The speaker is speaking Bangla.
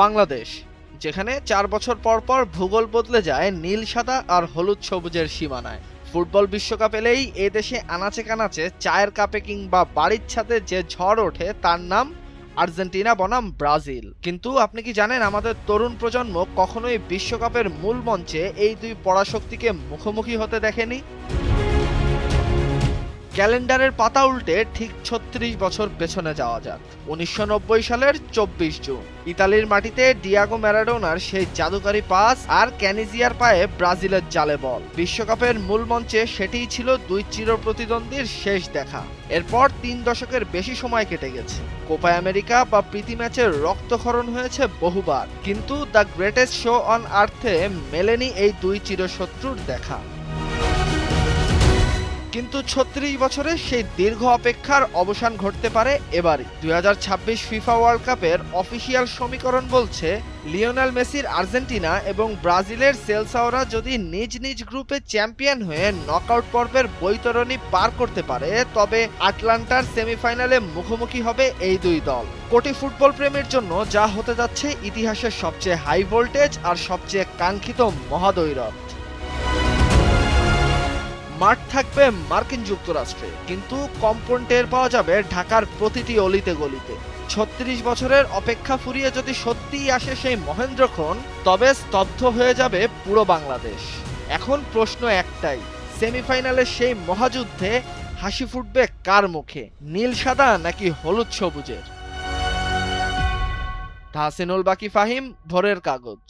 বাংলাদেশ, যেখানে 4 বছর পর পর ভূগোল বদলে যায় নীল সাদা আর হলুদ সবুজের সীমানায়। ফুটবল বিশ্বকাপ এলেই এ দেশে আনাচে কানাচে চায়ের কাপে কিংবা বাড়ির ছাদে যে ঝড় ওঠে তার নাম আর্জেন্টিনা বনাম ব্রাজিল। কিন্তু আপনি কি জানেন আমাদের তরুণ প্রজন্ম কখনোই বিশ্বকাপের মূল মঞ্চে এই দুই পরাশক্তিকে মুখোমুখি হতে দেখেনি। ক্যালেন্ডারের পাতা উল্টে ঠিক ৩৬ বছর পেছনে যাওয়া যাক। ১৯৯০ সালের ২৪ জুন ইতালির মাটিতে ডিয়াগো ম্যারাডোনার সেই জাদুকারী পাস আর ক্যানিজিয়ার পায়ে ব্রাজিলের জালে বল। বিশ্বকাপের মূল মঞ্চে সেটিই ছিল দুই চিরপ্রতিদ্বন্দ্বীর শেষ দেখা। এরপর ৩ দশকের বেশি সময় কেটে গেছে। কোপা আমেরিকা বা প্রীতি ম্যাচের রক্তক্ষরণ হয়েছে বহুবার, কিন্তু দ্য গ্রেটেস্ট শো অন আর্থে মেলেনি এই দুই চিরশত্রুর দেখা। কিন্তু ৩৬ বছরের সেই দীর্ঘ অপেক্ষার অবসান ঘটতে পারে এবারই। ২০২৬ ফিফা ওয়ার্ল্ড কাপের অফিসিয়াল সমীকরণ বলছে লিওনেল মেসির আর্জেন্টিনা এবং ব্রাজিলের সেলসাওরা যদি নিজ নিজ গ্রুপে চ্যাম্পিয়ন হয়ে নকআউট পর্বের বৈতরণী পার করতে পারে, তবে আটলান্টার সেমিফাইনালে মুখোমুখি হবে এই দুই দল। কোটি ফুটবল প্রেমীর জন্য যা হতে যাচ্ছে ইতিহাসের সবচেয়ে হাই ভোল্টেজ আর সবচেয়ে কাঙ্ক্ষিত মহাদ্বৈরথ। মাঠ থাকবে মার্কিন যুক্তরাষ্ট্রে, কিন্তু কম্পন টের পাওয়া যাবে ঢাকার প্রতিটি অলিতে গলিতে। ৩৬ বছরের অপেক্ষা ফুরিয়ে যদি সত্যিই আসে সেই মহেন্দ্রক্ষণ, তবে স্তব্ধ হয়ে যাবে পুরো বাংলাদেশ। এখন প্রশ্ন একটাই, সেমিফাইনালের সেই মহাযুদ্ধে হাসি ফুটবে কার মুখে, নীল সাদা নাকি হলুদ সবুজের? তাহসিনুল বাকি ফাহিম, ভোরের কাগজ।